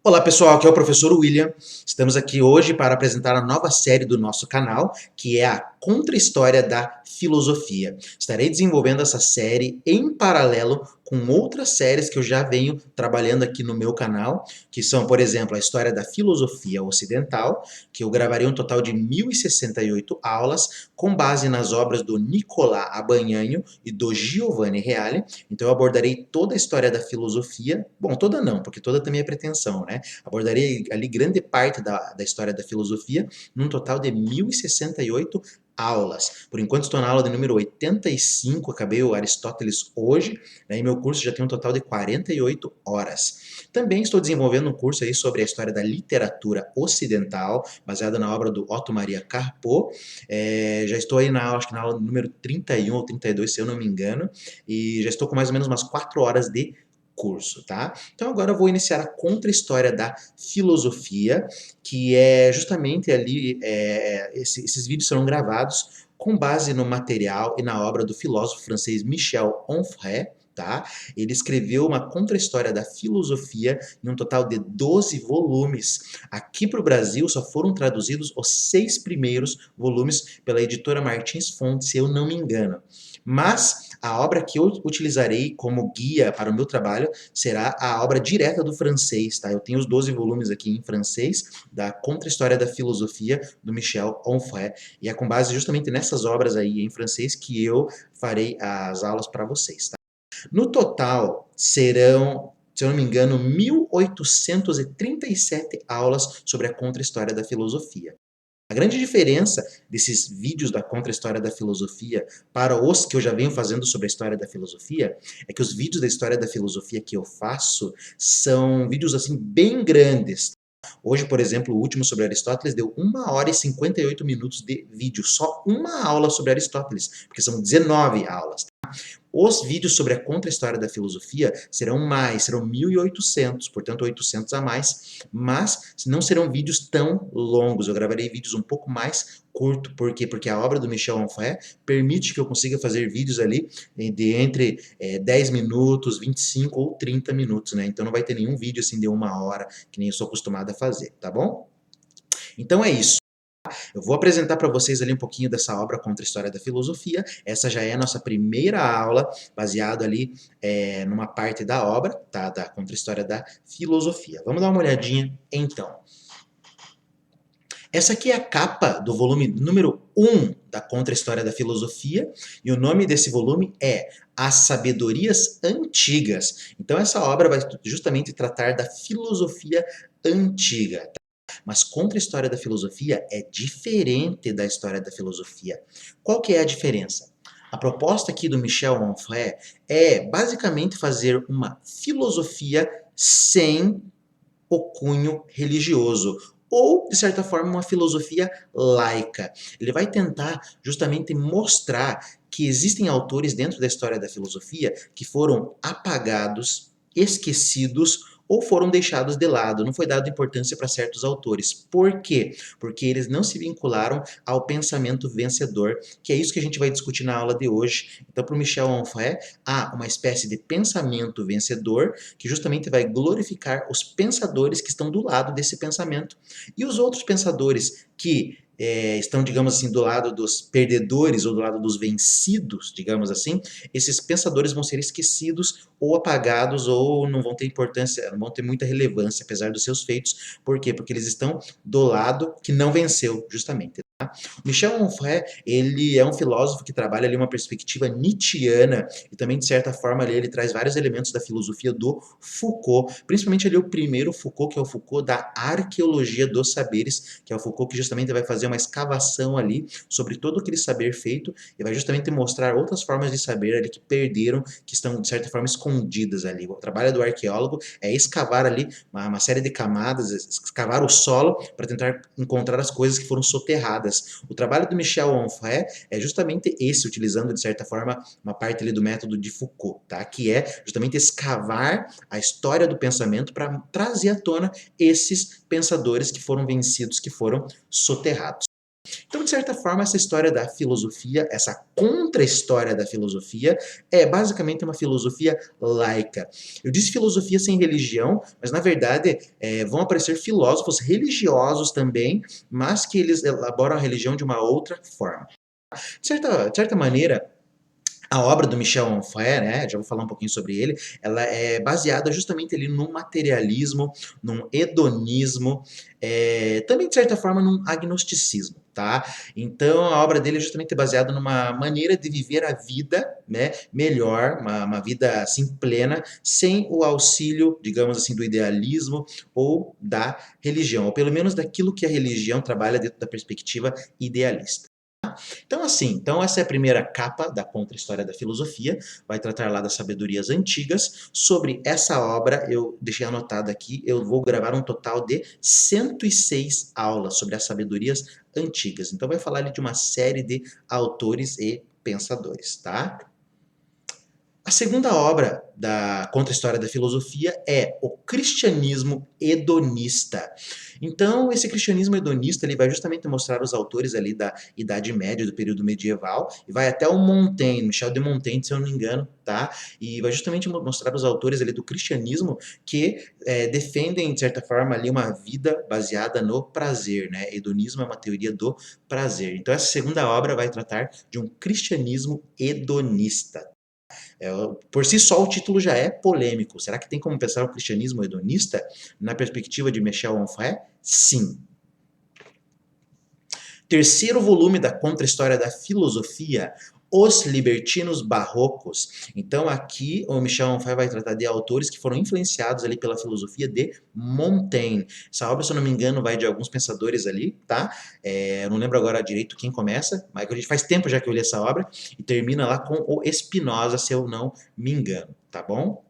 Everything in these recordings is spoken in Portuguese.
Olá pessoal, aqui é o professor William. Estamos aqui hoje para apresentar a nova série do nosso canal, que é a Contra-História da Filosofia. Estarei desenvolvendo essa série em paralelo com outras séries que eu já venho trabalhando aqui no meu canal, que são, por exemplo, a História da Filosofia Ocidental, que eu gravarei um total de 1068 aulas, com base nas obras do Nicolas Abanhanho e do Giovanni Reale. Então eu abordarei toda a história da filosofia, bom, toda não, porque toda também é pretensão, né? Abordarei ali grande parte da história da filosofia, num total de 1068 aulas. Por enquanto estou na aula de número 85, acabei o Aristóteles hoje, né, e meu curso já tem um total de 48 horas. Também estou desenvolvendo um curso aí sobre a história da literatura ocidental, baseado na obra do Otto Maria Carpo. Já estou aí acho que na aula número 31 ou 32, se eu não me engano, e já estou com mais ou menos umas 4 horas de curso, tá? Então agora eu vou iniciar a contra-história da filosofia, que é justamente ali, esses vídeos serão gravados com base no material e na obra do filósofo francês Michel Onfray, tá? Ele escreveu uma contra-história da filosofia em um total de 12 volumes. Aqui para o Brasil só foram traduzidos os 6 primeiros volumes pela editora Martins Fontes, se eu não me engano. Mas a obra que eu utilizarei como guia para o meu trabalho será a obra direta do francês, tá? Eu tenho os 12 volumes aqui em francês, da Contra-História da Filosofia, do Michel Onfray, e é com base justamente nessas obras aí em francês que eu farei as aulas para vocês, tá? No total, serão, se eu não me engano, 1837 aulas sobre a Contra-História da Filosofia. A grande diferença desses vídeos da Contra-História da Filosofia para os que eu já venho fazendo sobre a história da filosofia é que os vídeos da história da filosofia que eu faço são vídeos assim bem grandes. Hoje, por exemplo, o último sobre Aristóteles deu 1 hora e 58 minutos de vídeo, só uma aula sobre Aristóteles, porque são 19 aulas. Os vídeos sobre a contra-história da filosofia serão mais, serão 1800, portanto 800 a mais, mas não serão vídeos tão longos. Eu gravarei vídeos um pouco mais curto, por quê? Porque a obra do Michel Onfray permite que eu consiga fazer vídeos ali de entre 10 minutos, 25 ou 30 minutos, né? Então não vai ter nenhum vídeo assim de 1 hora, que nem eu sou acostumado a fazer, tá bom? Então é isso. Eu vou apresentar para vocês ali um pouquinho dessa obra Contra a História da Filosofia. Essa já é a nossa primeira aula, baseado ali numa parte da obra, tá? Da Contra a História da Filosofia. Vamos dar uma olhadinha então. Essa aqui é a capa do volume número 1 da Contra a História da Filosofia, e o nome desse volume é As Sabedorias Antigas. Então essa obra vai justamente tratar da filosofia antiga. Mas Contra a História da Filosofia é diferente da história da filosofia. Qual que é a diferença? A proposta aqui do Michel Onfray é basicamente fazer uma filosofia sem o cunho religioso, ou, de certa forma, uma filosofia laica. Ele vai tentar justamente mostrar que existem autores dentro da história da filosofia que foram apagados, esquecidos ou foram deixados de lado, não foi dado importância para certos autores. Por quê? Porque eles não se vincularam ao pensamento vencedor, que é isso que a gente vai discutir na aula de hoje. Então, para o Michel Onfray, há uma espécie de pensamento vencedor que justamente vai glorificar os pensadores que estão do lado desse pensamento. E os outros pensadores que estão, digamos assim, do lado dos perdedores ou do lado dos vencidos, digamos assim, esses pensadores vão ser esquecidos ou apagados ou não vão ter importância, não vão ter muita relevância, apesar dos seus feitos. Por quê? Porque eles estão do lado que não venceu, justamente. Michel Onfray, ele é um filósofo que trabalha ali uma perspectiva nietzschiana e também, de certa forma, ali, ele traz vários elementos da filosofia do Foucault, principalmente ali o primeiro Foucault, que é o Foucault da arqueologia dos saberes, que é o Foucault que justamente vai fazer uma escavação ali sobre todo aquele saber feito e vai justamente mostrar outras formas de saber ali que perderam, que estão, de certa forma, escondidas ali. O trabalho do arqueólogo é escavar ali uma série de camadas, escavar o solo para tentar encontrar as coisas que foram soterradas. O trabalho do Michel Onfray é justamente esse, utilizando de certa forma uma parte ali do método de Foucault, tá? Que é justamente escavar a história do pensamento para trazer à tona esses pensadores que foram vencidos, que foram soterrados. Então, de certa forma, essa história da filosofia, essa contra-história da filosofia, é basicamente uma filosofia laica. Eu disse filosofia sem religião, mas na verdade vão aparecer filósofos religiosos também, mas que eles elaboram a religião de uma outra forma. De certa maneira, a obra do Michel Onfray, né, já vou falar um pouquinho sobre ele, ela é baseada justamente ali num materialismo, num hedonismo, também de certa forma num agnosticismo, tá? Então a obra dele é justamente baseada numa maneira de viver a vida, né, melhor, uma vida assim plena, sem o auxílio, digamos assim, do idealismo ou da religião, ou pelo menos daquilo que a religião trabalha dentro da perspectiva idealista. Então, assim, essa é a primeira capa da Contra-História da Filosofia, vai tratar lá das sabedorias antigas. Sobre essa obra, eu deixei anotado aqui, eu vou gravar um total de 106 aulas sobre as sabedorias antigas. Então, vai falar ali de uma série de autores e pensadores, tá? A segunda obra da Contra-História da Filosofia é o cristianismo hedonista. Então, esse cristianismo hedonista ele vai justamente mostrar os autores ali da Idade Média, do período medieval, e vai até o Montaigne, Michel de Montaigne, se eu não me engano, tá? E vai justamente mostrar os autores ali do cristianismo que defendem, de certa forma, ali uma vida baseada no prazer, né? Hedonismo é uma teoria do prazer. Então, essa segunda obra vai tratar de um cristianismo hedonista. Por si só, o título já é polêmico. Será que tem como pensar o cristianismo hedonista na perspectiva de Michel Onfray? Sim. Terceiro volume da Contra-História da Filosofia, Os Libertinos Barrocos. Então aqui o Michel Onfray vai tratar de autores que foram influenciados ali pela filosofia de Montaigne. Essa obra, se eu não me engano, vai de alguns pensadores ali, tá? Eu não lembro agora direito quem começa, mas faz tempo já que eu li essa obra, e termina lá com o Spinoza, se eu não me engano, tá bom?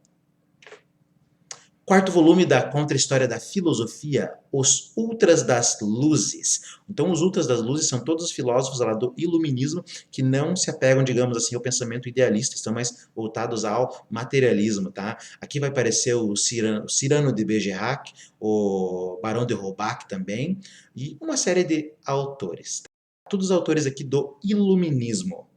Quarto volume da Contra-História da Filosofia, Os Ultras das Luzes. Então, os Ultras das Luzes são todos os filósofos lá do Iluminismo que não se apegam, digamos assim, ao pensamento idealista, estão mais voltados ao materialismo, tá? Aqui vai aparecer o Cyrano de Bergerac, o Barão de Holbach também, e uma série de autores. Tá? Todos os autores aqui do Iluminismo.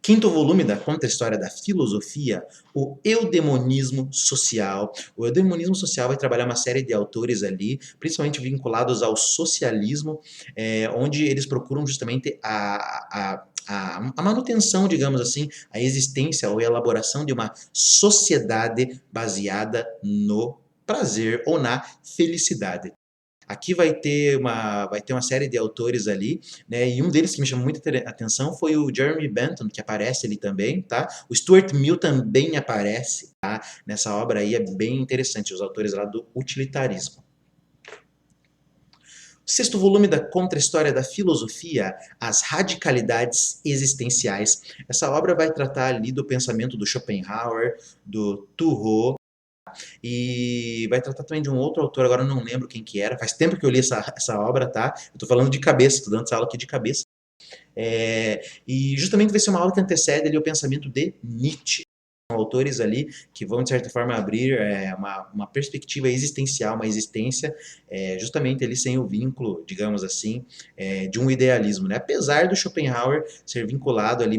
Quinto volume da Contra-História da Filosofia, o eudemonismo social. O eudemonismo social vai trabalhar uma série de autores ali, principalmente vinculados ao socialismo, onde eles procuram justamente a manutenção, digamos assim, a existência ou a elaboração de uma sociedade baseada no prazer ou na felicidade. Aqui vai ter uma série de autores ali, né? E um deles que me chamou muita atenção foi o Jeremy Bentham, que aparece ali também, tá? O Stuart Mill também aparece, tá? Nessa obra aí é bem interessante, os autores lá do utilitarismo. Sexto volume da Contra-História da Filosofia, As Radicalidades Existenciais. Essa obra vai tratar ali do pensamento do Schopenhauer, do Thoreau, e vai tratar também de um outro autor, agora eu não lembro quem que era, faz tempo que eu li essa obra, tá? Eu tô falando de cabeça, tô dando essa aula aqui de cabeça. E justamente vai ser uma aula que antecede ali o pensamento de Nietzsche. São autores ali que vão, de certa forma, abrir uma perspectiva existencial, uma existência justamente ali sem o vínculo, digamos assim, de um idealismo, né? Apesar do Schopenhauer ser vinculado ali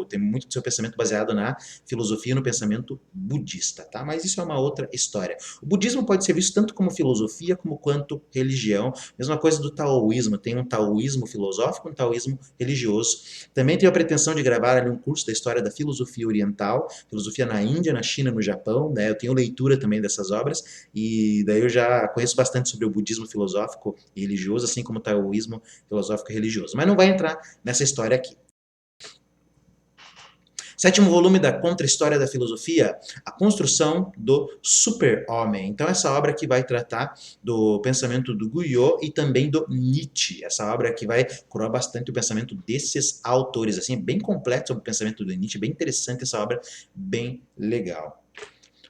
tem muito do seu pensamento baseado na filosofia e no pensamento budista, tá? Mas isso é uma outra história. O budismo pode ser visto tanto como filosofia como quanto religião. Mesma coisa do taoísmo, tem um taoísmo filosófico e um taoísmo religioso. Também tenho a pretensão de gravar ali um curso da história da filosofia oriental, filosofia na Índia, na China, no Japão, né? Eu tenho leitura também dessas obras e daí eu já conheço bastante sobre o budismo filosófico e religioso, assim como o taoísmo filosófico e religioso. Mas não vai entrar nessa história aqui. Sétimo volume da Contra-História da Filosofia, A Construção do Super-Homem. Então essa obra aqui vai tratar do pensamento do Guiot e também do Nietzsche. Essa obra aqui vai curar bastante o pensamento desses autores, assim, bem completo sobre o pensamento do Nietzsche, bem interessante essa obra, bem legal.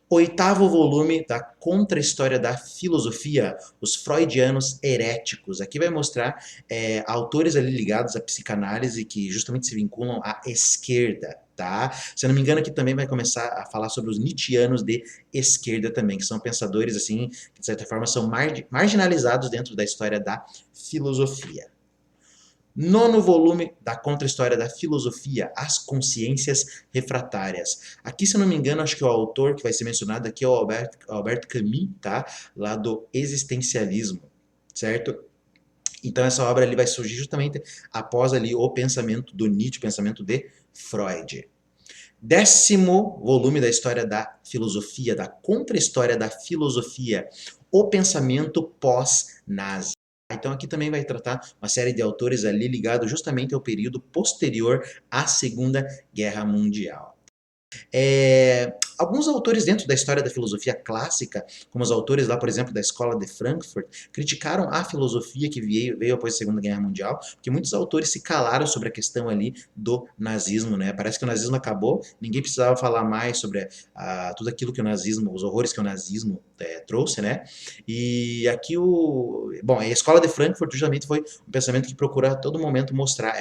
Oitavo volume da Contra-História da Filosofia, os freudianos heréticos. Aqui vai mostrar autores ali ligados à psicanálise que justamente se vinculam à esquerda, tá? Se eu não me engano, aqui também vai começar a falar sobre os nietzschianos de esquerda também, que são pensadores, assim, que de certa forma são marginalizados dentro da história da filosofia. Nono volume da Contra-História da Filosofia, As Consciências Refratárias. Aqui, se eu não me engano, acho que o autor que vai ser mencionado aqui é o Albert Camus, tá? Lá do Existencialismo, certo? Então essa obra ali vai surgir justamente após ali o pensamento do Nietzsche, o pensamento de Freud. Décimo volume da História da Filosofia, da Contra-História da Filosofia, o pensamento pós-nazi. Então aqui também vai tratar uma série de autores ali ligado justamente ao período posterior à Segunda Guerra Mundial. Alguns autores dentro da história da filosofia clássica, como os autores lá, por exemplo, da Escola de Frankfurt, criticaram a filosofia que veio após a Segunda Guerra Mundial, porque muitos autores se calaram sobre a questão ali do nazismo, né? Parece que o nazismo acabou, ninguém precisava falar mais sobre tudo aquilo que o nazismo, os horrores que o nazismo trouxe, né? E aqui bom, a Escola de Frankfurt justamente foi um pensamento que procura a todo momento mostrar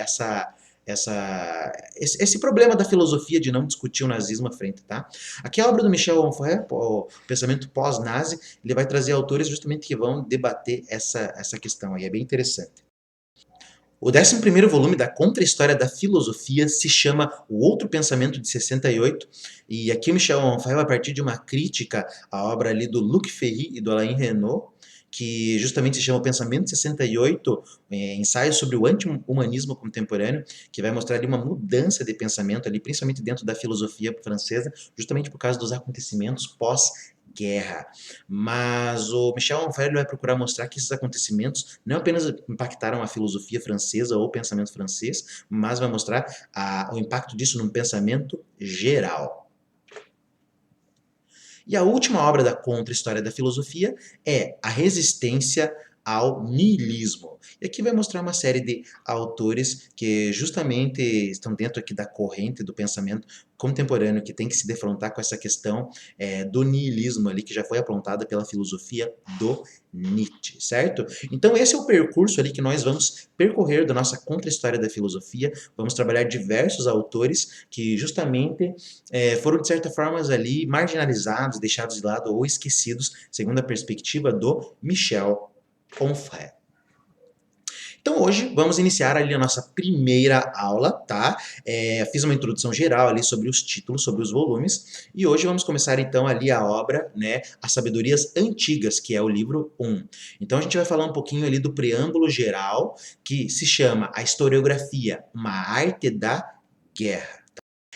esse problema da filosofia de não discutir o nazismo à frente, tá? Aqui a obra do Michel Onfray, o pensamento pós-nazi, ele vai trazer autores justamente que vão debater essa questão aí, é bem interessante. O 11º volume da Contra-História da Filosofia se chama O Outro Pensamento de 68, e aqui o Michel Onfray vai partir de uma crítica à obra ali do Luc Ferry e do Alain Renaud, que justamente se chama O Pensamento de 68, ensaio sobre o anti-humanismo contemporâneo, que vai mostrar ali uma mudança de pensamento ali, principalmente dentro da filosofia francesa, justamente por causa dos acontecimentos pós-guerra. Mas o Michel Onfray vai procurar mostrar que esses acontecimentos não apenas impactaram a filosofia francesa ou o pensamento francês, mas vai mostrar o impacto disso num pensamento geral. E a última obra da Contra-História da Filosofia é A Resistência ao Niilismo. E aqui vai mostrar uma série de autores que justamente estão dentro aqui da corrente do pensamento contemporâneo que tem que se defrontar com essa questão do niilismo ali que já foi aprontada pela filosofia do Nietzsche, certo? Então esse é o percurso ali que nós vamos percorrer da nossa Contra-História da Filosofia. Vamos trabalhar diversos autores que justamente foram de certa forma ali marginalizados, deixados de lado ou esquecidos, segundo a perspectiva do Michel Onfray. Então hoje vamos iniciar ali a nossa primeira aula, tá? Fiz uma introdução geral ali sobre os títulos, sobre os volumes, e hoje vamos começar então ali a obra, né, As Sabedorias Antigas, que é o livro 1. Então a gente vai falar um pouquinho ali do preâmbulo geral, que se chama A Historiografia, uma arte da guerra.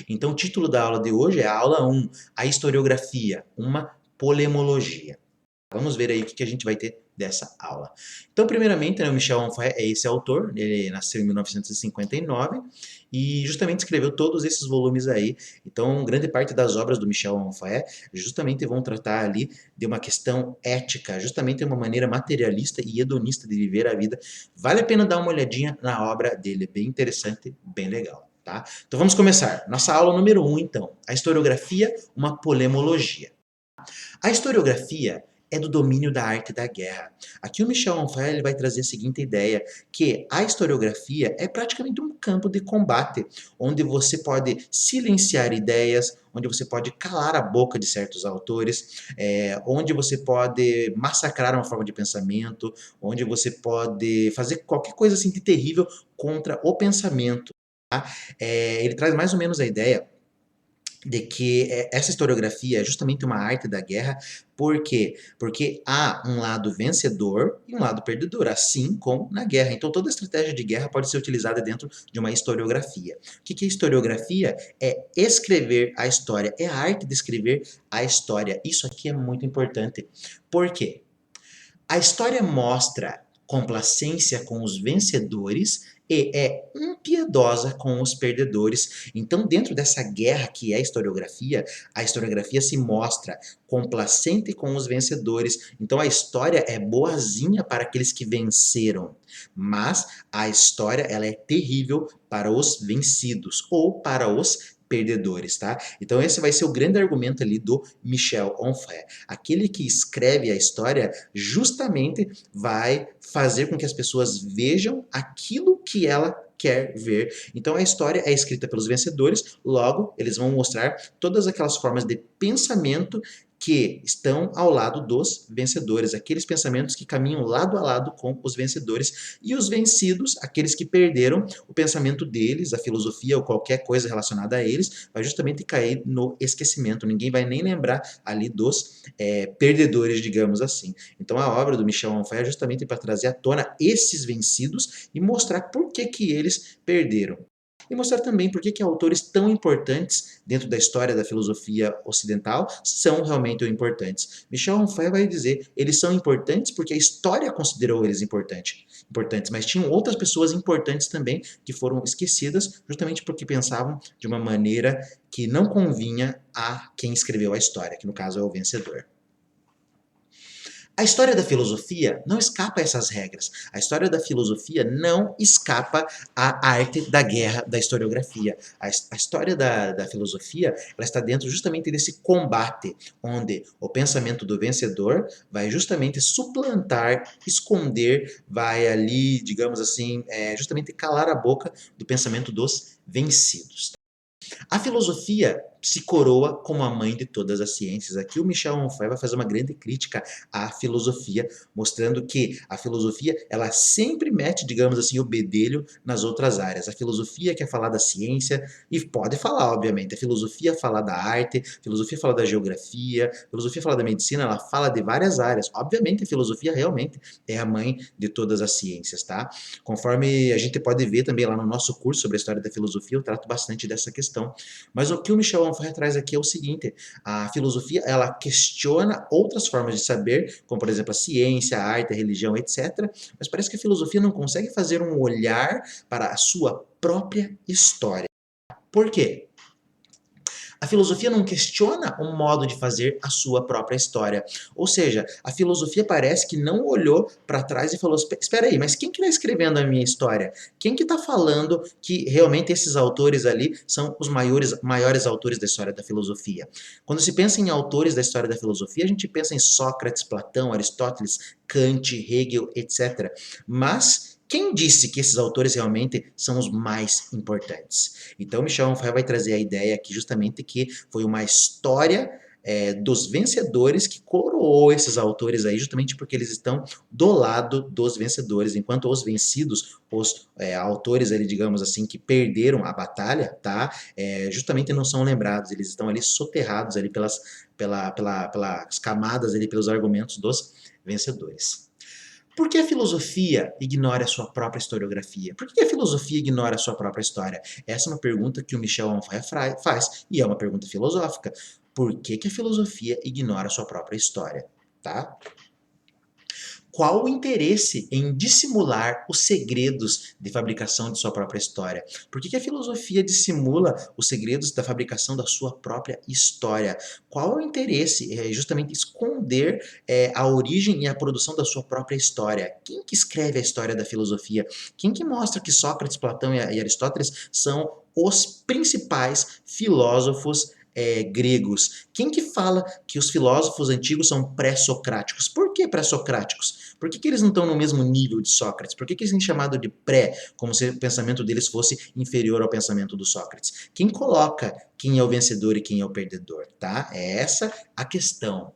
Então o título da aula de hoje é a aula 1, A Historiografia, uma polemologia. Vamos ver aí o que a gente vai ter dessa aula. Então, primeiramente, né, o Michel Onfray é esse autor, ele nasceu em 1959 e justamente escreveu todos esses volumes aí. Então, grande parte das obras do Michel Onfray justamente vão tratar ali de uma questão ética, justamente uma maneira materialista e hedonista de viver a vida. Vale a pena dar uma olhadinha na obra dele, é bem interessante, bem legal. Tá? Então vamos começar. Nossa aula número 1, então. A historiografia, uma polemologia. A historiografia é do domínio da arte da guerra. Aqui o Michel Onfray ele vai trazer a seguinte ideia, que a historiografia é praticamente um campo de combate, onde você pode silenciar ideias, onde você pode calar a boca de certos autores, onde você pode massacrar uma forma de pensamento, onde você pode fazer qualquer coisa assim de terrível contra o pensamento. Tá? Ele traz mais ou menos a ideia de que essa historiografia é justamente uma arte da guerra. Por quê? Porque há um lado vencedor e um lado perdedor, assim como na guerra. Então toda estratégia de guerra pode ser utilizada dentro de uma historiografia. O que é historiografia? É escrever a história, é a arte de escrever a história. Isso aqui é muito importante. Por quê? A história mostra complacência com os vencedores e é impiedosa com os perdedores. Então, dentro dessa guerra que é a historiografia se mostra complacente com os vencedores. Então, a história é boazinha para aqueles que venceram, mas a história ela é terrível para os vencidos ou para os perdedores, tá? Então esse vai ser o grande argumento ali do Michel Onfray. Aquele que escreve a história justamente vai fazer com que as pessoas vejam aquilo que ela quer ver. Então a história é escrita pelos vencedores, logo eles vão mostrar todas aquelas formas de pensamento que estão ao lado dos vencedores, aqueles pensamentos que caminham lado a lado com os vencedores, e os vencidos, aqueles que perderam, o pensamento deles, a filosofia ou qualquer coisa relacionada a eles, vai justamente cair no esquecimento. Ninguém vai nem lembrar ali dos perdedores, digamos assim. Então a obra do Michel Onfray é justamente para trazer à tona esses vencidos e mostrar por que eles perderam. E mostrar também por que autores tão importantes dentro da história da filosofia ocidental são realmente importantes. Michel Onfray vai dizer, eles são importantes porque a história considerou eles importantes, mas tinham outras pessoas importantes também que foram esquecidas justamente porque pensavam de uma maneira que não convinha a quem escreveu a história, que no caso é o vencedor. A história da filosofia não escapa a essas regras. A história da filosofia não escapa à arte da guerra da historiografia. A história da filosofia ela está dentro justamente desse combate, onde o pensamento do vencedor vai justamente suplantar, esconder, vai ali, digamos assim, justamente calar a boca do pensamento dos vencidos. A filosofia se coroa como a mãe de todas as ciências. Aqui o Michel Onfray vai fazer uma grande crítica à filosofia, mostrando que a filosofia ela sempre mete, digamos assim, o bedelho nas outras áreas. A filosofia quer falar da ciência, e pode falar, obviamente. A filosofia fala da arte, a filosofia fala da geografia, a filosofia fala da medicina, ela fala de várias áreas. Obviamente a filosofia realmente é a mãe de todas as ciências, tá? Conforme a gente pode ver também lá no nosso curso sobre a história da filosofia, eu trato bastante dessa questão. Mas o que o Michel Onfray traz aqui é o seguinte, a filosofia ela questiona outras formas de saber, como por exemplo a ciência, a arte, a religião, etc. Mas parece que a filosofia não consegue fazer um olhar para a sua própria história. Por quê? A filosofia não questiona o modo de fazer a sua própria história. Ou seja, a filosofia parece que não olhou para trás e falou, espera aí, mas quem que está escrevendo a minha história? Quem que está falando que realmente esses autores ali são os maiores autores da história da filosofia? Quando se pensa em autores da história da filosofia, a gente pensa em Sócrates, Platão, Aristóteles, Kant, Hegel, etc. Mas quem disse que esses autores realmente são os mais importantes? Então, Michel Onfray vai trazer a ideia aqui justamente que foi uma história dos vencedores que coroou esses autores aí, justamente porque eles estão do lado dos vencedores, enquanto os vencidos, os autores ali, digamos assim, que perderam a batalha, tá? Justamente não são lembrados, eles estão ali soterrados ali pelas camadas ali, pelos argumentos dos vencedores. Por que a filosofia ignora a sua própria historiografia? Por que a filosofia ignora a sua própria história? Essa é uma pergunta que o Michel Onfray faz, e é uma pergunta filosófica. Por que a filosofia ignora a sua própria história? Tá? Qual o interesse em dissimular os segredos de fabricação de sua própria história? Por que a filosofia dissimula os segredos da fabricação da sua própria história? Qual é o interesse? É justamente esconder a origem e a produção da sua própria história. Quem que escreve a história da filosofia? Quem que mostra que Sócrates, Platão e Aristóteles são os principais filósofos gregos? Quem que fala que os filósofos antigos são pré-socráticos? Por que pré-socráticos? Por que eles não estão no mesmo nível de Sócrates? Por que eles são chamados de pré, como se o pensamento deles fosse inferior ao pensamento do Sócrates? Quem coloca quem é o vencedor e quem é o perdedor, tá? É essa a questão.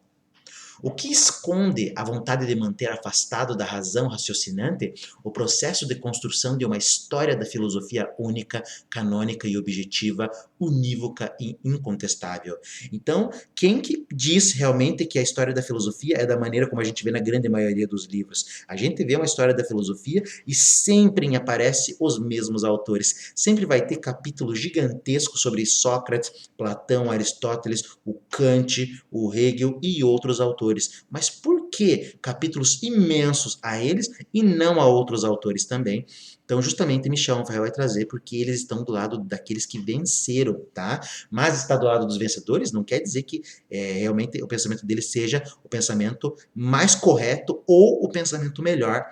O que esconde a vontade de manter afastado da razão raciocinante o processo de construção de uma história da filosofia única, canônica e objetiva, unívoca e incontestável. Então, quem que diz realmente que a história da filosofia é da maneira como a gente vê na grande maioria dos livros? A gente vê uma história da filosofia e sempre aparece os mesmos autores. Sempre vai ter capítulos gigantescos sobre Sócrates, Platão, Aristóteles, o Kant, o Hegel e outros autores. Mas por que capítulos imensos a eles e não a outros autores também? Então, justamente, Michel Onfray vai trazer porque eles estão do lado daqueles que venceram, tá? Mas estar do lado dos vencedores não quer dizer que realmente o pensamento deles seja o pensamento mais correto ou o pensamento melhor,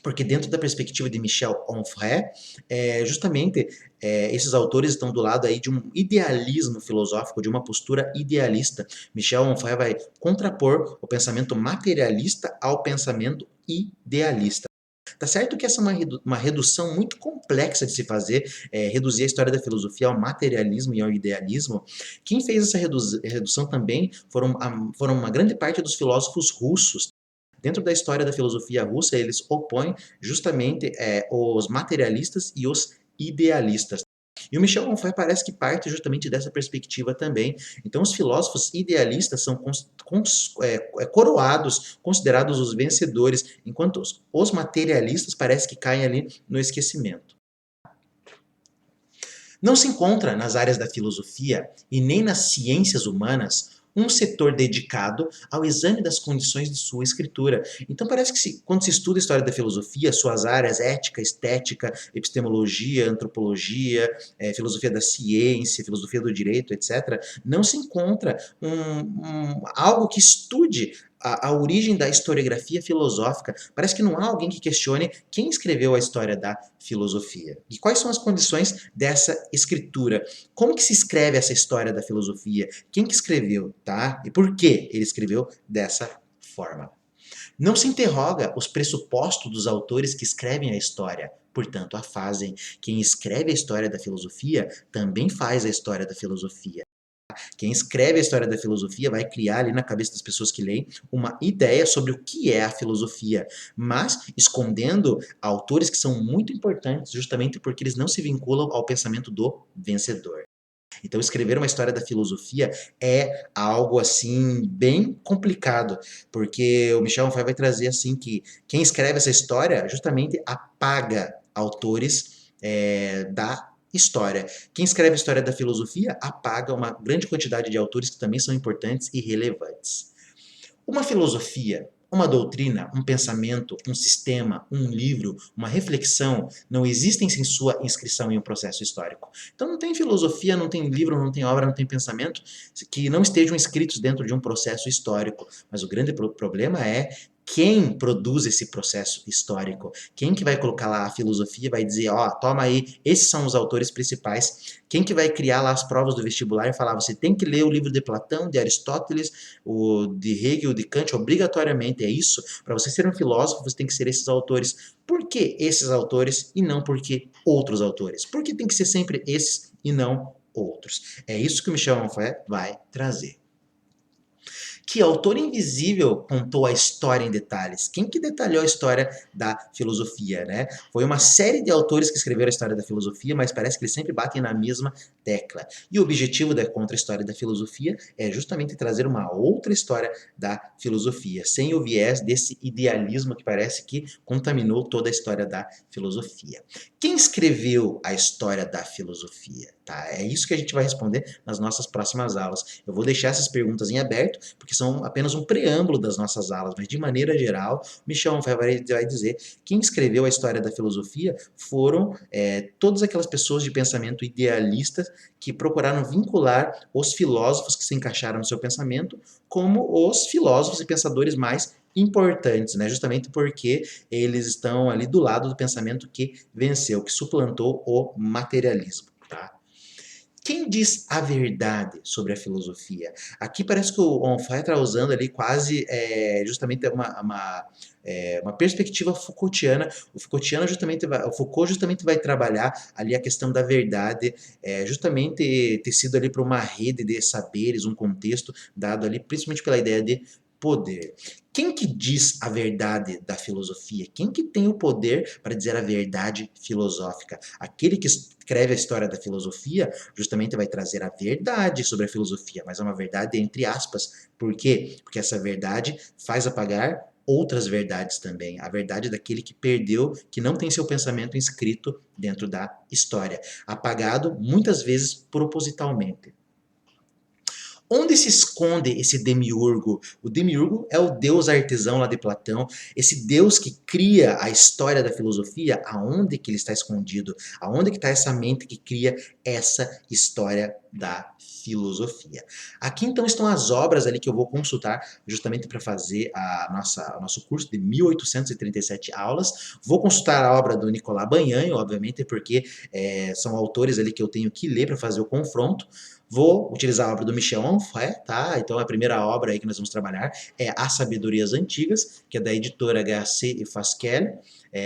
porque dentro da perspectiva de Michel Onfray, justamente esses autores estão do lado aí de um idealismo filosófico, de uma postura idealista. Michel Onfray vai contrapor o pensamento materialista ao pensamento idealista. Tá certo que essa é uma redução muito complexa de se fazer, reduzir a história da filosofia ao materialismo e ao idealismo. Quem fez essa redução também foram uma grande parte dos filósofos russos. Dentro da história da filosofia russa, eles opõem justamente os materialistas e os idealistas. E o Michel Onfray parece que parte justamente dessa perspectiva também. Então, os filósofos idealistas são coroados, considerados os vencedores, enquanto os materialistas parece que caem ali no esquecimento. Não se encontra nas áreas da filosofia e nem nas ciências humanas um setor dedicado ao exame das condições de sua escritura. Então parece que quando se estuda a história da filosofia, suas áreas ética, estética, epistemologia, antropologia, filosofia da ciência, filosofia do direito, etc., não se encontra algo que estude a origem da historiografia filosófica. Parece que não há alguém que questione quem escreveu a história da filosofia. E quais são as condições dessa escritura? Como que se escreve essa história da filosofia? Quem que escreveu, tá? E por que ele escreveu dessa forma? Não se interroga os pressupostos dos autores que escrevem a história, portanto a fazem. Quem escreve a história da filosofia também faz a história da filosofia. Quem escreve a história da filosofia vai criar ali na cabeça das pessoas que leem uma ideia sobre o que é a filosofia, mas escondendo autores que são muito importantes justamente porque eles não se vinculam ao pensamento do vencedor. Então, escrever uma história da filosofia é algo assim bem complicado, porque o Michel Onfray vai trazer assim que quem escreve essa história justamente apaga autores da história. Quem escreve a história da filosofia apaga uma grande quantidade de autores que também são importantes e relevantes. Uma filosofia, uma doutrina, um pensamento, um sistema, um livro, uma reflexão, não existem sem sua inscrição em um processo histórico. Então não tem filosofia, não tem livro, não tem obra, não tem pensamento que não estejam inscritos dentro de um processo histórico. Mas o grande problema é quem produz esse processo histórico. Quem que vai colocar lá a filosofia vai dizer, ó, toma aí, esses são os autores principais. Quem que vai criar lá as provas do vestibular e falar, você tem que ler o livro de Platão, de Aristóteles, o de Hegel, de Kant, obrigatoriamente, é isso? Para você ser um filósofo, você tem que ser esses autores. Por que esses autores e não por que outros autores? Por que tem que ser sempre esses e não outros? É isso que o Michel Onfray vai trazer. Que autor invisível contou a história em detalhes? Quem que detalhou a história da filosofia, né? Foi uma série de autores que escreveram a história da filosofia, mas parece que eles sempre batem na mesma tecla. E o objetivo da contra-história da filosofia é justamente trazer uma outra história da filosofia, sem o viés desse idealismo que parece que contaminou toda a história da filosofia. Quem escreveu a história da filosofia? Tá? É isso que a gente vai responder nas nossas próximas aulas. Eu vou deixar essas perguntas em aberto, porque são apenas um preâmbulo das nossas aulas, mas de maneira geral, Michel Onfray vai dizer que quem escreveu a história da filosofia foram todas aquelas pessoas de pensamento idealista que procuraram vincular os filósofos que se encaixaram no seu pensamento como os filósofos e pensadores mais importantes, né? Justamente porque eles estão ali do lado do pensamento que venceu, que suplantou o materialismo, tá? Quem diz a verdade sobre a filosofia? Aqui parece que o Onfray está usando ali quase justamente uma perspectiva Foucaultiana. O Foucault justamente vai trabalhar ali a questão da verdade, justamente tecido ali por uma rede de saberes, um contexto dado ali principalmente pela ideia de poder. Quem que diz a verdade da filosofia? Quem que tem o poder para dizer a verdade filosófica? Aquele que escreve a história da filosofia justamente vai trazer a verdade sobre a filosofia, mas é uma verdade entre aspas. Por quê? Porque essa verdade faz apagar outras verdades também. A verdade daquele que perdeu, que não tem seu pensamento inscrito dentro da história. Apagado, muitas vezes, propositalmente. Onde se esconde esse demiurgo? O demiurgo é o deus artesão lá de Platão, esse deus que cria a história da filosofia. Aonde que ele está escondido? Aonde que está essa mente que cria essa história da filosofia? Aqui então estão as obras ali que eu vou consultar justamente para fazer o nosso curso de 1837 aulas. Vou consultar a obra do Nicolas Banhanho, obviamente, porque são autores ali que eu tenho que ler para fazer o confronto. Vou utilizar a obra do Michel Onfray, tá? Então a primeira obra aí que nós vamos trabalhar é As Sabedorias Antigas, que é da editora HC e Fasquelle,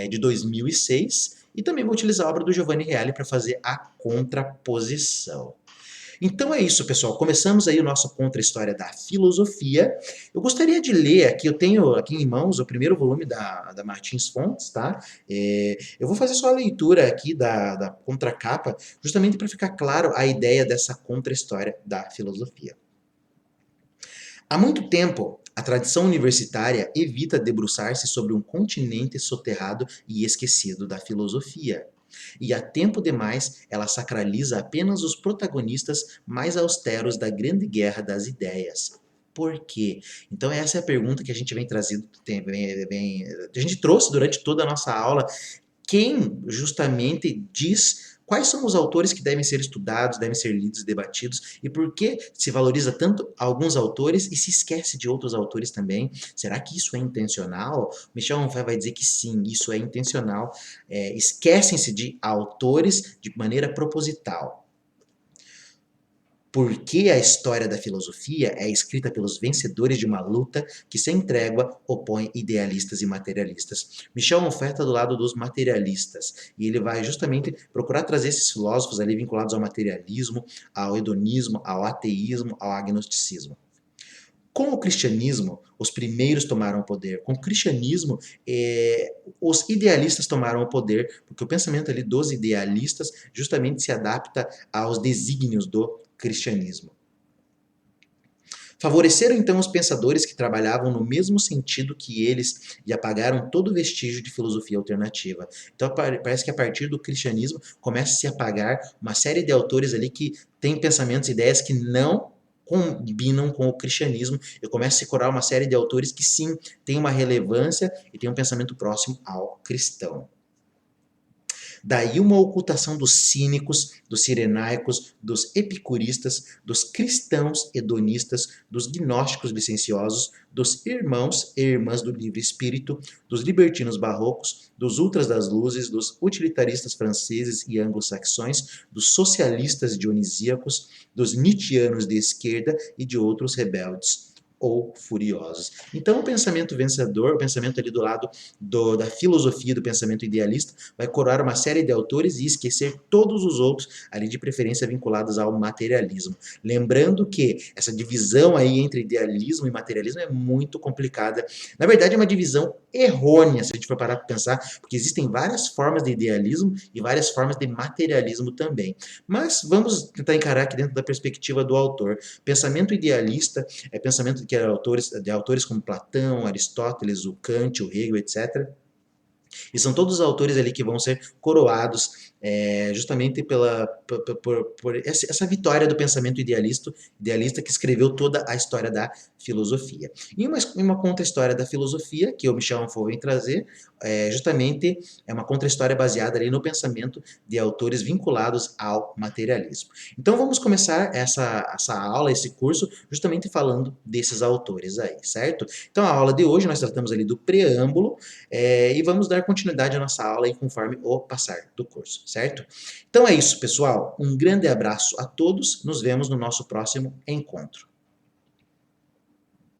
de 2006. E também vou utilizar a obra do Giovanni Reale para fazer a contraposição. Então é isso, pessoal. Começamos aí o nosso Contra-História da Filosofia. Eu gostaria de ler aqui, eu tenho aqui em mãos o primeiro volume da Martins Fontes, tá? Eu vou fazer só a leitura aqui da contracapa, justamente para ficar claro a ideia dessa Contra-História da Filosofia. Há muito tempo, a tradição universitária evita debruçar-se sobre um continente soterrado e esquecido da filosofia. E há tempo demais ela sacraliza apenas os protagonistas mais austeros da grande guerra das ideias. Por quê? Então essa é a pergunta que a gente vem trazendo, a gente trouxe durante toda a nossa aula. Quem justamente diz quais são os autores que devem ser estudados, devem ser lidos e debatidos, e por que se valoriza tanto alguns autores e se esquece de outros autores também? Será que isso é intencional? Michel Onfray vai dizer que sim, isso é intencional. Esquecem-se de autores de maneira proposital. Porque a história da filosofia é escrita pelos vencedores de uma luta que, sem trégua, opõe idealistas e materialistas. Michel Onfray está do lado dos materialistas, e ele vai justamente procurar trazer esses filósofos ali vinculados ao materialismo, ao hedonismo, ao ateísmo, ao agnosticismo. Com o cristianismo, os primeiros tomaram o poder. Com o cristianismo, os idealistas tomaram o poder, porque o pensamento ali dos idealistas justamente se adapta aos desígnios do cristianismo. Favoreceram então os pensadores que trabalhavam no mesmo sentido que eles e apagaram todo vestígio de filosofia alternativa. Então parece que a partir do cristianismo começa a se apagar uma série de autores ali que têm pensamentos e ideias que não combinam com o cristianismo, e começa a se curar uma série de autores que sim têm uma relevância e têm um pensamento próximo ao cristão. Daí uma ocultação dos cínicos, dos cirenaicos, dos epicuristas, dos cristãos hedonistas, dos gnósticos licenciosos, dos irmãos e irmãs do livre espírito, dos libertinos barrocos, dos ultras das luzes, dos utilitaristas franceses e anglo-saxões, dos socialistas dionisíacos, dos nietzschianos de esquerda e de outros rebeldes ou furiosos. Então o pensamento vencedor, o pensamento ali do lado da filosofia, do pensamento idealista, vai coroar uma série de autores e esquecer todos os outros, ali de preferência vinculados ao materialismo. Lembrando que essa divisão aí entre idealismo e materialismo é muito complicada. Na verdade é uma divisão errônea, se a gente for parar para pensar, porque existem várias formas de idealismo e várias formas de materialismo também. Mas vamos tentar encarar aqui dentro da perspectiva do autor. Pensamento idealista é pensamento que é de autores como Platão, Aristóteles, o Kant, o Hegel, etc. E são todos os autores ali que vão ser coroados justamente por essa vitória do pensamento idealista que escreveu toda a história da filosofia. E uma contra-história da filosofia, que o Michel Onfray vem trazer, justamente é uma contra-história baseada ali no pensamento de autores vinculados ao materialismo. Então vamos começar essa aula, esse curso, justamente falando desses autores aí, certo? Então a aula de hoje nós tratamos ali do preâmbulo, e vamos dar continuidade à nossa aula aí conforme o passar do curso, certo? Então é isso, pessoal. Um grande abraço a todos. Nos vemos no nosso próximo encontro.